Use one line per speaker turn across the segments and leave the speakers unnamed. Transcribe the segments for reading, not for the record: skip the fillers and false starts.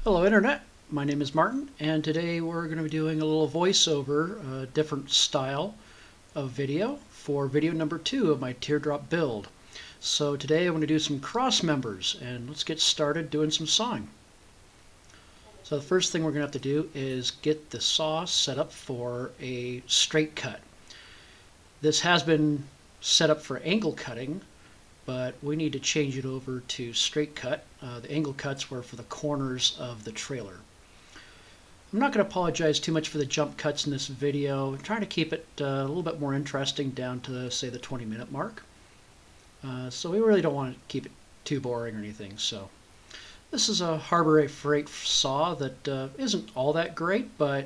Hello Internet, my name is Martin and today we're going to be doing a little voiceover, a different style of video for video number 2 of my Teardrop build. So today I'm going to do some cross members and let's get started doing some sawing. So the first thing we're going to have to do is get the saw set up for a straight cut. This has been set up for angle cutting, but we need to change it over to straight cut. The angle cuts were for the corners of the trailer. I'm not going to apologize too much for the jump cuts in this video. I'm trying to keep it a little bit more interesting down to, say, the 20-minute mark. So we really don't want to keep it too boring or anything. So this is a Harbor Freight saw that isn't all that great, but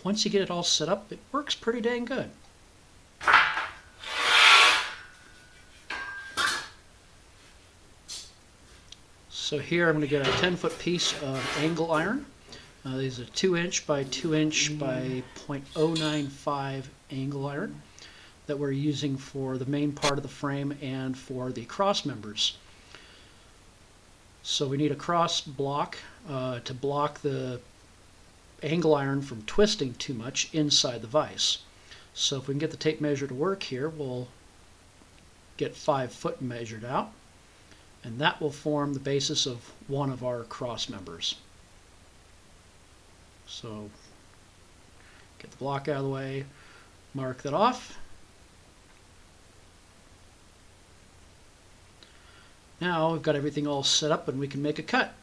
once you get it all set up, it works pretty dang good. So here I'm going to get a 10-foot piece of angle iron. These are 2" by 2" by 0.095 angle iron that we're using for the main part of the frame and for the cross members. So we need a cross block to block the angle iron from twisting too much inside the vise. So if we can get the tape measure to work here, we'll get 5 foot measured out. And that will form the basis of one of our cross members. So get the block out of the way, mark that off. Now we've got everything all set up and we can make a cut.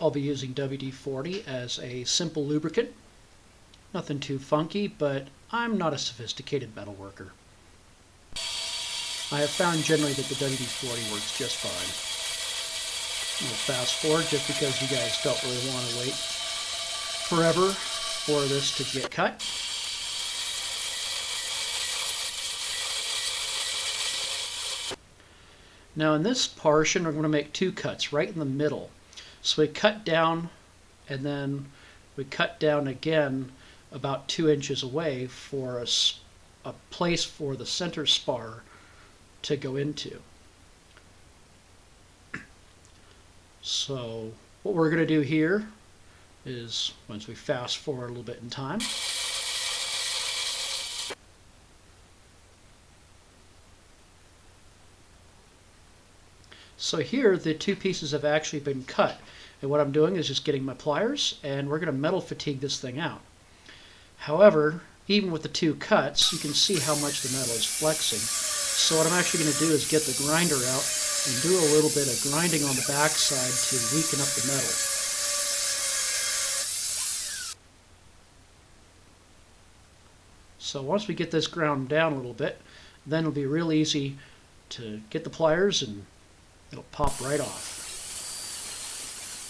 I'll be using WD-40 as a simple lubricant. Nothing too funky, but I'm not a sophisticated metal worker. I have found generally that the WD-40 works just fine. We'll fast forward just because you guys don't really want to wait forever for this to get cut. Now in this portion we're going to make 2 cuts right in the middle. So we cut down and then we cut down again about 2 inches away for a place for the center spar to go into. So what we're going to do here is, once we fast forward a little bit in time, so here the 2 pieces have actually been cut, and what I'm doing is just getting my pliers and we're going to metal fatigue this thing out. However, even with the 2 cuts, you can see how much the metal is flexing. So what I'm actually going to do is get the grinder out and do a little bit of grinding on the backside to weaken up the metal. So once we get this ground down a little bit, then it'll be real easy to get the pliers and it'll pop right off.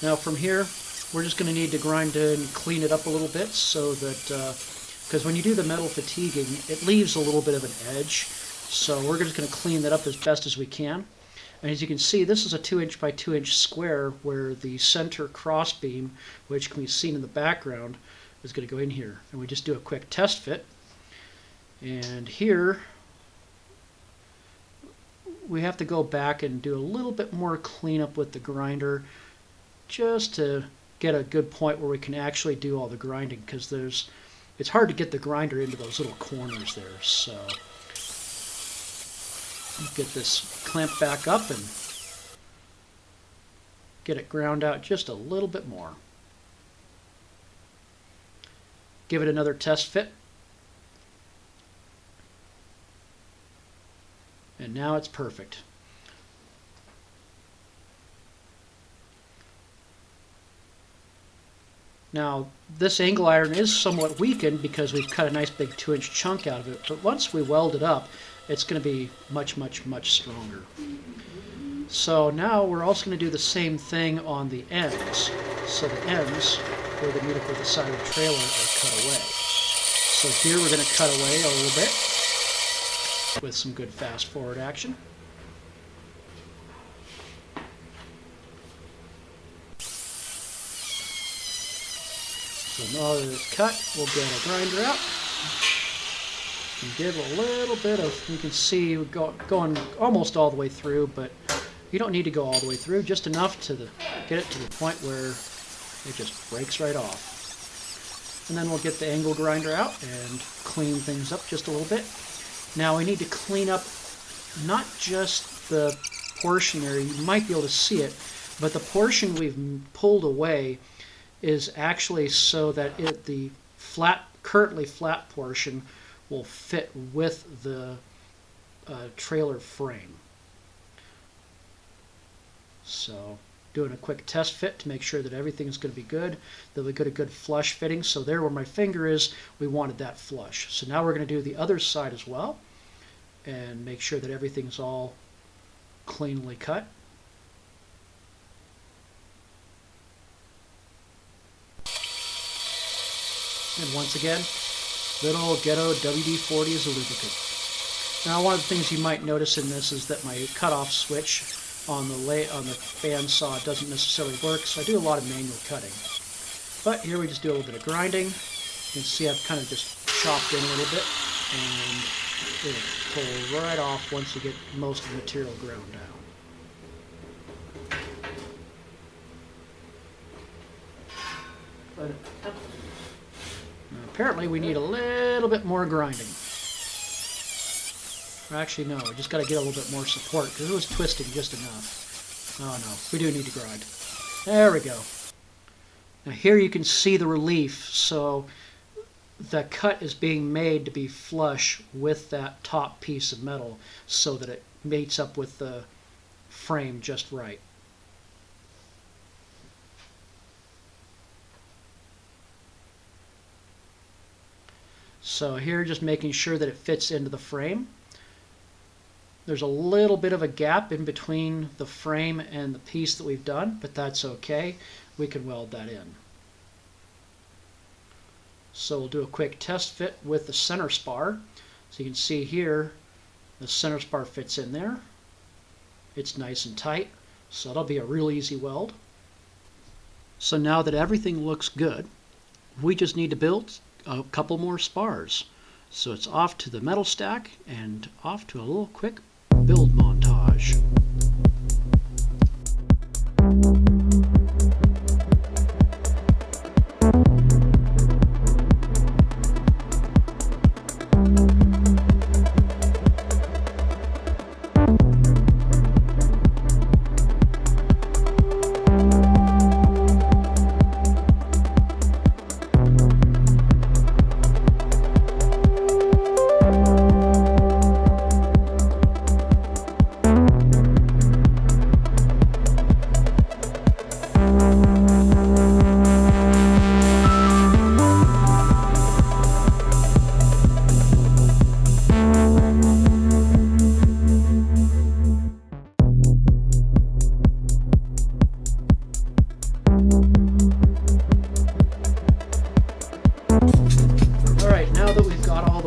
Now from here, we're just going to need to grind it and clean it up a little bit so that, because when you do the metal fatiguing, it leaves a little bit of an edge. So we're just going to clean that up as best as we can. And as you can see, this is a 2" by 2" square where the center cross beam, which can be seen in the background, is going to go in here. And we just do a quick test fit. And here we have to go back and do a little bit more cleanup with the grinder just to get a good point where we can actually do all the grinding, because it's hard to get the grinder into those little corners there. So get this clamp back up and get it ground out just a little bit more. Give it another test fit. And now it's perfect. Now this angle iron is somewhat weakened because we've cut a nice big 2" chunk out of it, but once we weld it up, it's going to be much, much, much stronger. So now we're also going to do the same thing on the ends. So the ends, where they meet up with the side of the trailer, are cut away. So here we're going to cut away a little bit with some good fast forward action. So now that it's cut, we'll get a grinder out. And give a little bit of, you can see we're going almost all the way through, but you don't need to go all the way through, just enough to get it to the point where it just breaks right off. And then we'll get the angle grinder out and clean things up just a little bit. Now we need to clean up not just the portion there, you might be able to see it, but the portion we've pulled away is actually so that the currently flat portion will fit with the trailer frame. So doing a quick test fit to make sure that everything's going to be good, that we get a good flush fitting. So there where my finger is, we wanted that flush. So now we're going to do the other side as well and make sure that everything's all cleanly cut. And once again, little ghetto WD-40 is a lubricant. Now one of the things you might notice in this is that my cutoff switch on the bandsaw doesn't necessarily work, so I do a lot of manual cutting. But here we just do a little bit of grinding. You can see I've kind of just chopped in a little bit, and it'll pull right off once you get most of the material ground down. Now, apparently we need a little bit more grinding. Actually, no, we just got to get a little bit more support because it was twisting just enough. Oh no, we do need to grind. There we go. Now here you can see the relief. So the cut is being made to be flush with that top piece of metal so that it mates up with the frame just right. So here just making sure that it fits into the frame. There's a little bit of a gap in between the frame and the piece that we've done, but that's okay. We can weld that in. So we'll do a quick test fit with the center spar. So you can see here the center spar fits in there. It's nice and tight, so that'll be a real easy weld. So now that everything looks good, we just need to build a couple more spars. So it's off to the metal stack and off to a little quick build montage.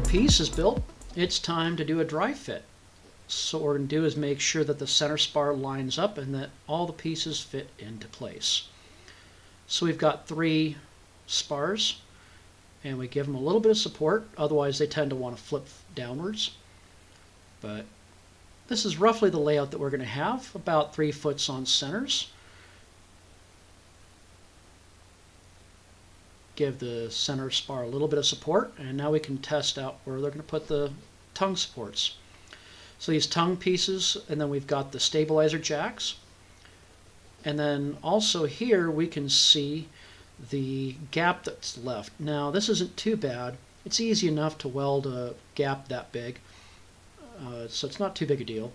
Piece is built, it's time to do a dry fit. So what we're going to do is make sure that the center spar lines up and that all the pieces fit into place. So we've got 3 spars and we give them a little bit of support, otherwise they tend to want to flip downwards. But this is roughly the layout that we're going to have, about 3 foot on centers. Give the center spar a little bit of support, and now we can test out where they're going to put the tongue supports. So these tongue pieces, and then we've got the stabilizer jacks, and then also here we can see the gap that's left. Now this isn't too bad, it's easy enough to weld a gap that big, so it's not too big a deal.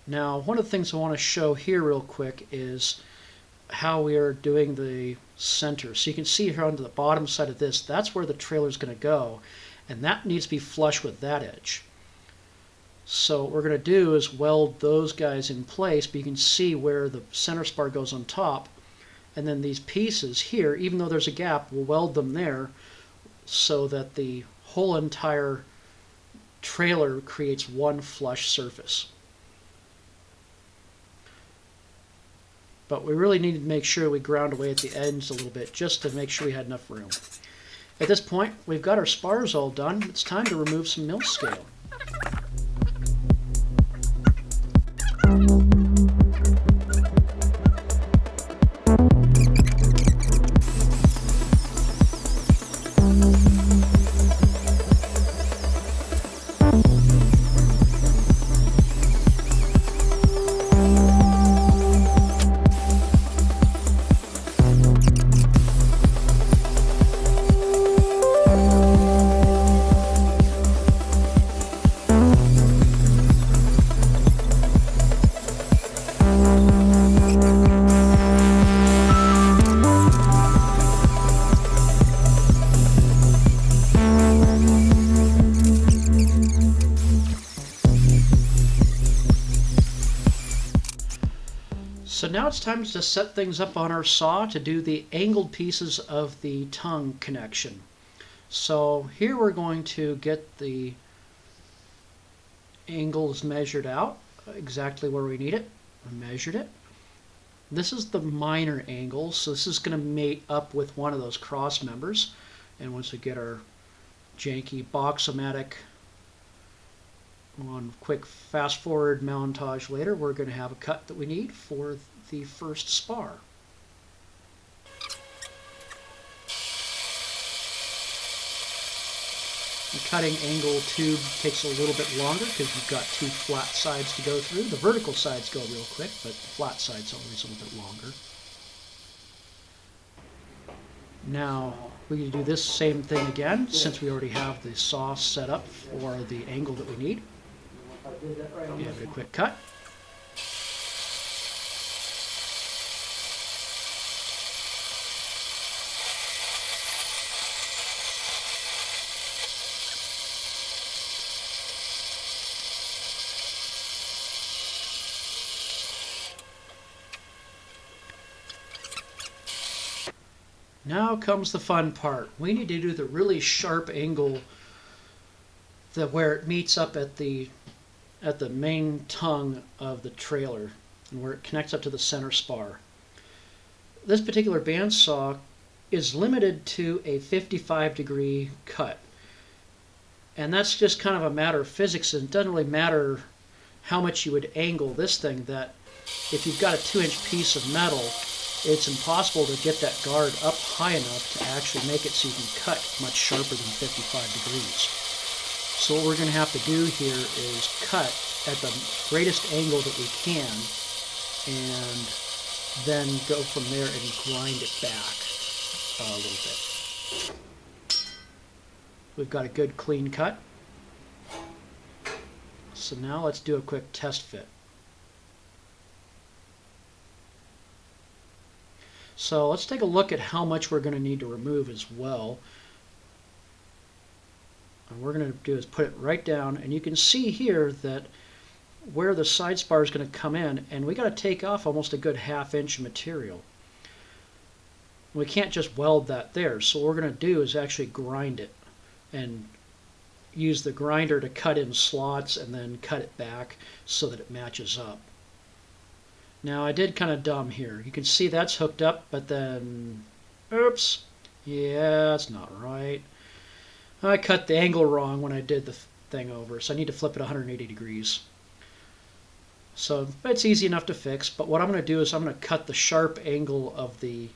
Now one of the things I want to show here real quick is how we are doing the center. So you can see here on the bottom side of this, that's where the trailer is going to go, and that needs to be flush with that edge. So what we're going to do is weld those guys in place, but you can see where the center spar goes on top, and then these pieces here, even though there's a gap, we'll weld them there so that the whole entire trailer creates one flush surface. But we really needed to make sure we ground away at the ends a little bit just to make sure we had enough room. At this point, we've got our spars all done. It's time to remove some mill scale. So now it's time to set things up on our saw to do the angled pieces of the tongue connection. So here we're going to get the angles measured out exactly where we need it. I measured it. This is the minor angle, so this is going to mate up with one of those cross members. And once we get our janky Box-O-Matic on quick fast forward montage later, we're going to have a cut that we need for the first spar. The cutting angle tube takes a little bit longer because you've got two flat sides to go through. The vertical sides go real quick, but the flat side's always a little bit longer. Now we can do this same thing again since we already have the saw set up for the angle that we need. Give it a quick cut. Now comes the fun part. We need to do the really sharp angle where it meets up at the main tongue of the trailer and where it connects up to the center spar. This particular bandsaw is limited to a 55-degree cut. And that's just kind of a matter of physics. It doesn't really matter how much you would angle this thing, that if you've got a 2-inch piece of metal, it's impossible to get that guard up high enough to actually make it so you can cut much sharper than 55 degrees. So what we're going to have to do here is cut at the greatest angle that we can and then go from there and grind it back a little bit. We've got a good clean cut. So now let's do a quick test fit. So let's take a look at how much we're going to need to remove as well. And what we're going to do is put it right down, and you can see here that where the side spar is going to come in, and we got to take off almost a good 1/2 inch material. We can't just weld that there, so what we're going to do is actually grind it and use the grinder to cut in slots and then cut it back so that it matches up. Now I did kind of dumb here. You can see that's hooked up, but then, oops, yeah, that's not right. I cut the angle wrong when I did the thing over, so I need to flip it 180 degrees. So it's easy enough to fix, but what I'm going to do is I'm going to cut the sharp angle of the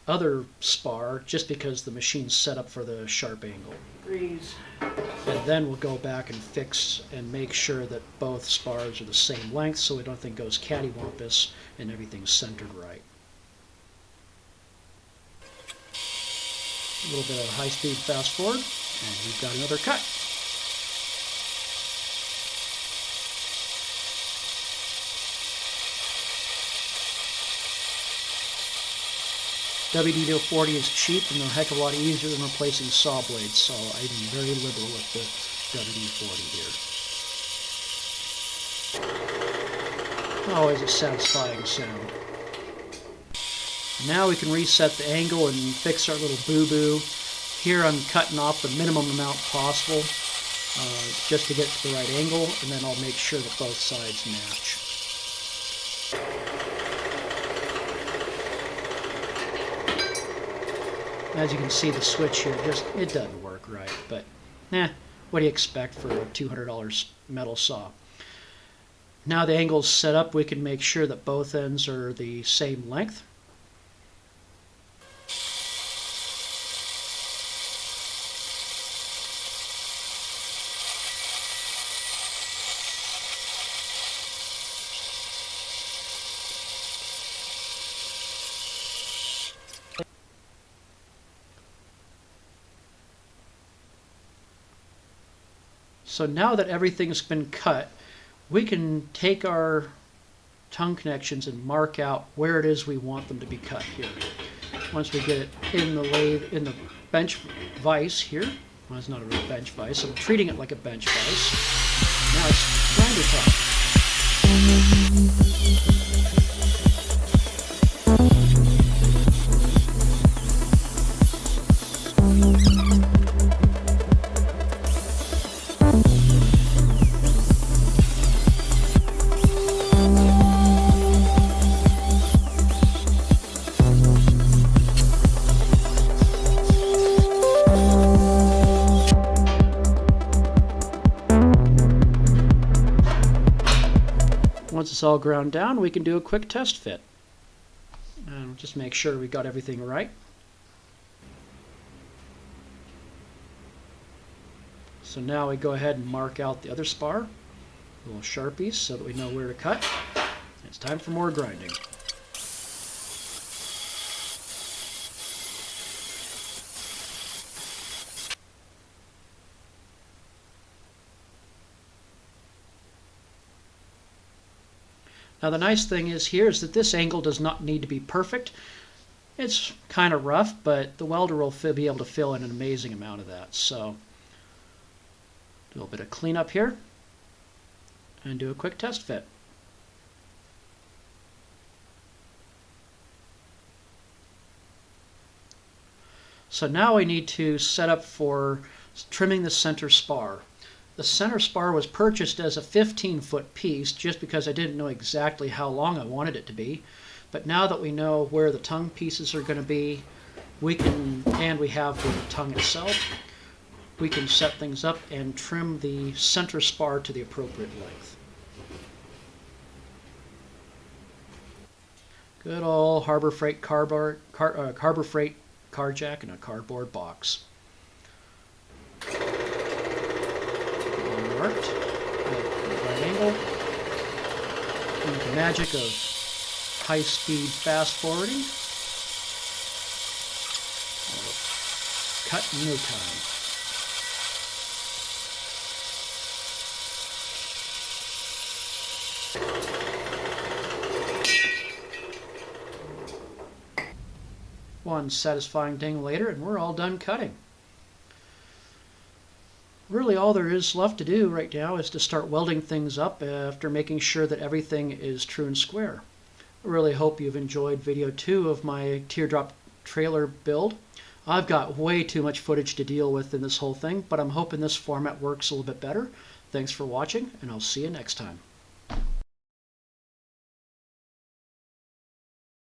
other spar just because the machine's set up for the sharp angle. And then we'll go back and fix and make sure that both spars are the same length so nothing goes cattywampus and everything's centered right. A little bit of high-speed fast forward, and we've got another cut. WD-40 is cheap and a heck of a lot easier than replacing saw blades, so I'm very liberal with the WD-40 here. Always a satisfying sound. Now we can reset the angle and fix our little boo-boo. Here I'm cutting off the minimum amount possible just to get to the right angle, and then I'll make sure that both sides match. As you can see, the switch here, it doesn't work right, but what do you expect for a $200 metal saw? Now the angle's set up, we can make sure that both ends are the same length. So now that everything's been cut, we can take our tongue connections and mark out where it is we want them to be cut here. Once we get it in the lathe, in the bench vise here, well, it's not a real bench vise, I'm treating it like a bench vise. Now it's grinder time. it's all ground down, we can do a quick test fit. And just make sure we got everything right. So now we go ahead and mark out the other spar, little Sharpies, so that we know where to cut. It's time for more grinding. Now the nice thing is here is that this angle does not need to be perfect. It's kind of rough, but the welder will be able to fill in an amazing amount of that. So do a little bit of cleanup here and do a quick test fit. So now we need to set up for trimming the center spar. The center spar was purchased as a 15-foot piece just because I didn't know exactly how long I wanted it to be. But now that we know where the tongue pieces are going to be, we have the tongue itself, we can set things up and trim the center spar to the appropriate length. Good old Harbor Freight car jack in a cardboard box. Marked at right angle. And the magic of high-speed fast forwarding. Cut in no time. One satisfying ding later, and we're all done cutting. Really all there is left to do right now is to start welding things up after making sure that everything is true and square. I really hope you've enjoyed video 2 of my teardrop trailer build. I've got way too much footage to deal with in this whole thing, but I'm hoping this format works a little bit better. Thanks for watching, and I'll see you next time.